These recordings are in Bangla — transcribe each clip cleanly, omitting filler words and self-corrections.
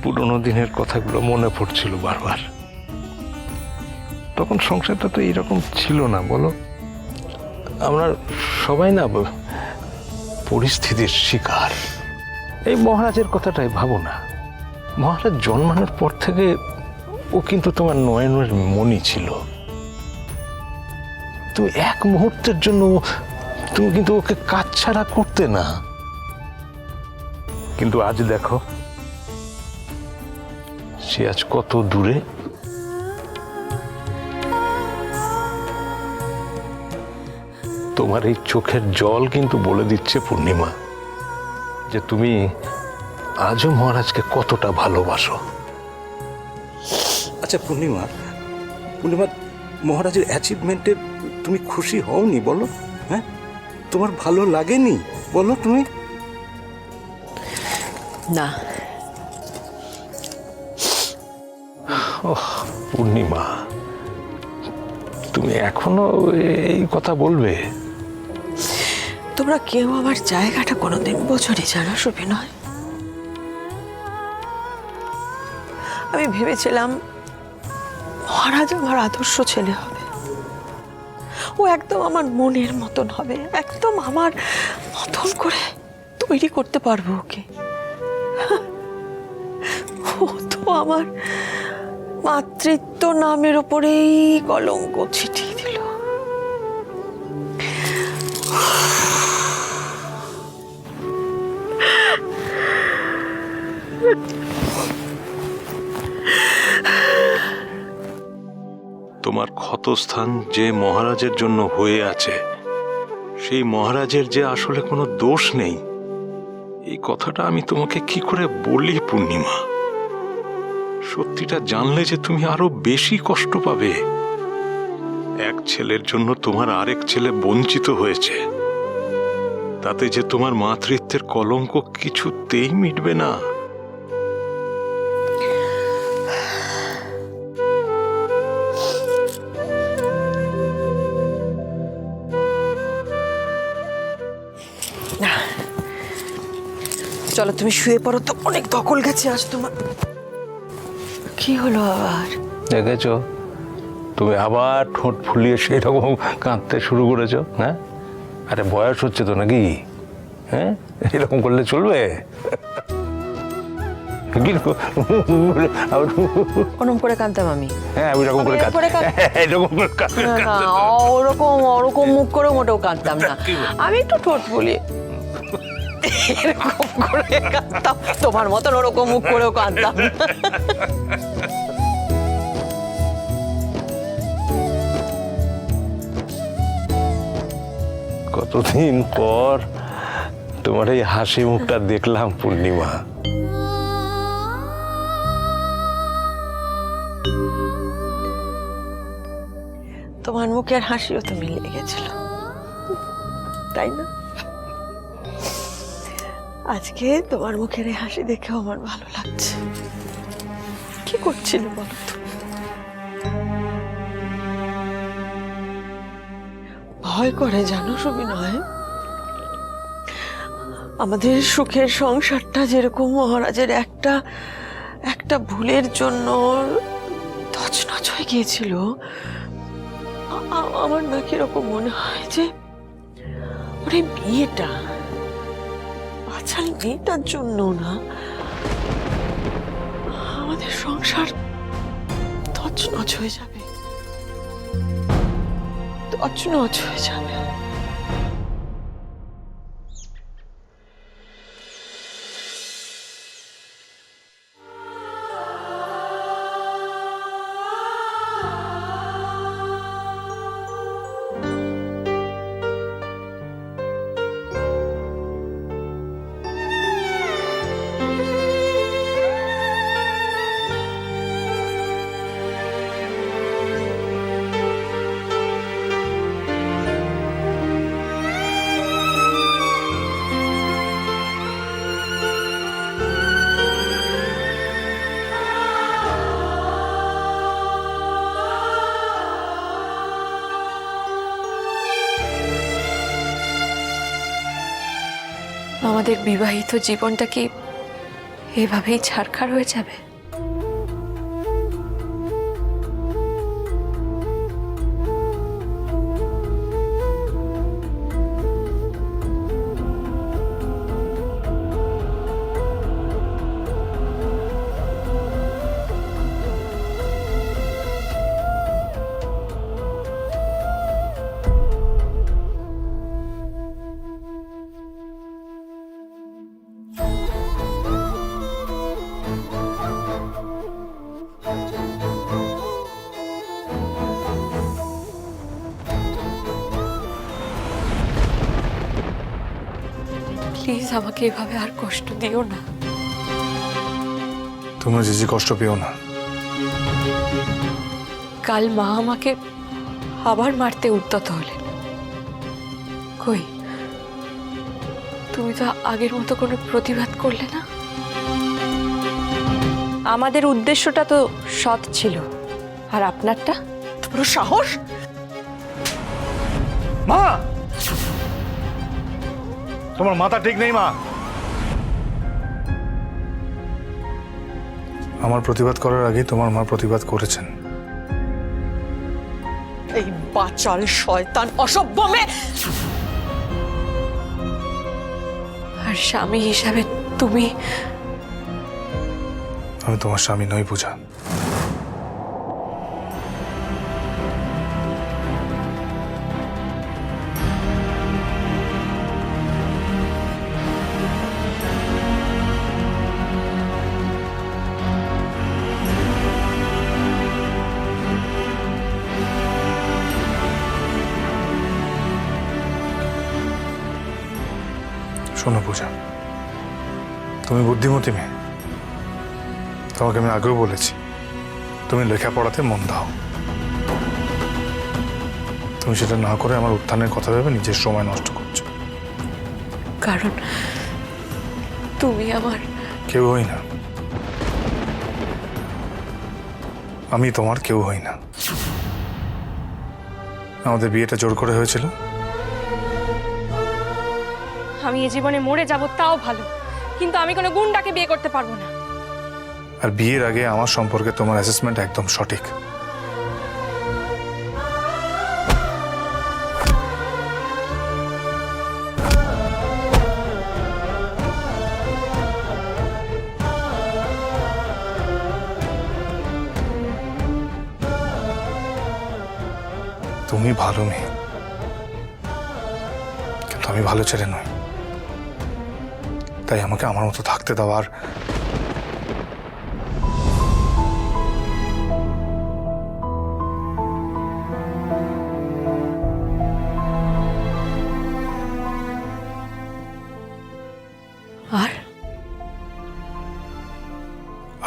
পুরনো দিনের কথাগুলো মনে পড়ছিল বারবার। তখন সংসারটা তো এইরকম ছিল না, বলো? আমরা সবাই না পরিস্থিতির শিকার। এই মহারাজের কথাটাই ভাবো না। মহারাজ জন্মানোর পর থেকে ও কিন্তু তোমার নয়নের মণি ছিল। তুমি এক মুহূর্তের জন্য তুমি কিন্তু ওকে কাজ ছাড়া করতে না। কিন্তু আজ দেখো সে আজ কত দূরে। তোমার এই চোখের জল কিন্তু বলে দিচ্ছে পূর্ণিমা যে তুমি আজও মহারাজকে কতটা ভালোবাসো। আচ্ছা পূর্ণিমা, পূর্ণিমা, মহারাজের অ্যাচিভমেন্টে তুমি খুশি হওনি বলো? হ্যাঁ, তোমার ভালো লাগেনি বলো তুমি? না। ওহ পূর্ণিমা, তুমি এখনো এই কথা বলবে? তোমরা কেউ আমার জায়গাটা কোনোদিন বোঝনি, জানো সুবিনয়? আমি ভেবেছিলাম মহারাজ আমার আদর্শ ছেলে হবে। ও একদম আমার মনের মতন হবে, একদম আমার মতন করে তৈরি করতে পারবো ওকে। ও তো আমার মাতৃত্ব নামের ওপরেই কলঙ্ক ছিটিয়ে দিল। তোমার ক্ষতস্থান যে মহারাজের জন্য হয়ে আছে, সেই মহারাজের যে আসলে কোনো দোষ নেই, এই কথাটা আমি তোমাকে কি করে বলি পূর্ণিমা? সত্যিটা জানলে যে তুমি আরো বেশি কষ্ট পাবে। এক ছেলের জন্য তোমার আরেক ছেলে বঞ্চিত হয়েছে, তাতে যে তোমার মাতৃত্বের কলঙ্ক কিছুতেই মিটবে না। চলো তুমি শুয়ে পড়ো তো, অনেক ধকল গেছে আজ তোমার। কি হলো আবার? দেখেছো, তুমি আবার ঠোঁট ফুলিয়ে সেই রকম কাঁদতে শুরু করেছো। হ্যাঁ, আরে বয়স হচ্ছে তো নাকি? হ্যাঁ, এরকম করলে চলবে? ওরকম করে কাঁদতাম আমি? হ্যাঁ, আমি এরকম করে এরকম করে ওরকম ওরকম মুখ করে মোটেও কাঁদতাম না। আমি একটু ঠোঁট ফুলিয়ে এরকম করে কাঁদতাম, তোমার মতন ওরকম মুখ করেও কাঁদতাম। কতদিন পর তোমার এই হাসি মুখটা দেখলাম পূর্ণিমা। তোমার মুখের হাসিও তো মিলে গেছিল, তাই না? আজকে তোমার মুখের এই হাসি দেখেও আমার ভালো লাগছে। কি করছিলে বলো তো? ভয় করে জানো সুবিনয়, আমাদের সুখের সংসারটা যেরকম মহারাজের একটা ভুলের জন্য তছনছ হয়ে গিয়েছিল, আমার না কিরকম মনে হয় যে ওর এই বিয়েটা বাচ্চার মেয়েটার জন্য না, আমাদের সংসার তছনছ হয়ে যাবে, তছনছ হয়ে যাবে। আমাদের বিবাহিত জীবনটা কি এভাবেই ছারখার হয়ে যাবে? প্লিজ আমাকে এভাবে আর কষ্ট দিও না। তোমরা জিজি কষ্ট পেও না। কাল মা আমাকে আবার মারতে উদ্যত হলেন। কই, তুমি তো আগের মতো কোনো প্রতিবাদ করলে না। আমাদের উদ্দেশ্যটা তো সৎ ছিল, আর আপনারটা পুরো সাহস। মা, তোমার মাথা ঠিক নেই মা। আমার প্রতিবাদ করার আগে তোমার মা প্রতিবাদ করেছেন। এই বাচাল শয়তান অসভ্য মেয়ে। আর স্বামী হিসাবে তুমি? আমি তোমার স্বামী নই পূজা। শোনো পূজা, তুমি বুদ্ধিমতী মেয়ে। তোমাকে আমি আগেও বলেছি, তুমি লেখাপড়াতে মন দাও। তুমি সেটা না করে আমার উত্থানের কথা ভেবে নিজের সময় নষ্ট করছো। কারণ তুমি আমার কেউ হই না। আমি তোমার কেউ হই না। আমাদের বিয়েটা জোর করে হয়েছিল। আমি এ জীবনে মরে যাব তাও ভালো, কিন্তু আমি কোনো গুন্ডাকে বিয়ে করতে পারবো না। আর বিয়ের আগে আমার সম্পর্কে তোমার অ্যাসেসমেন্ট একদম সঠিক। তুমি ভালো মেয়ে, কিন্তু আমি ভালো ছেলে নই। তাই আমাকে আমার মতো থাকতে দাও।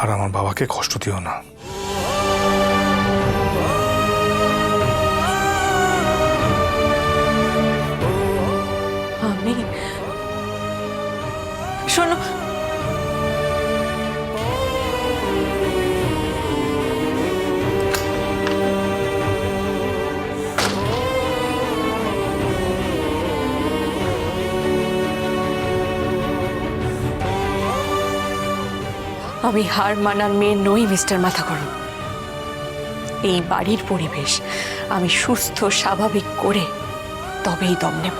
আর আমার বাবাকে কষ্ট দিও না। আমি শোনো, আমি হার মানার মেয়ে নই মিস্টার মাথাগরম। এই বাড়ির পরিবেশ আমি সুস্থ স্বাভাবিক করে তবেই দম নেব।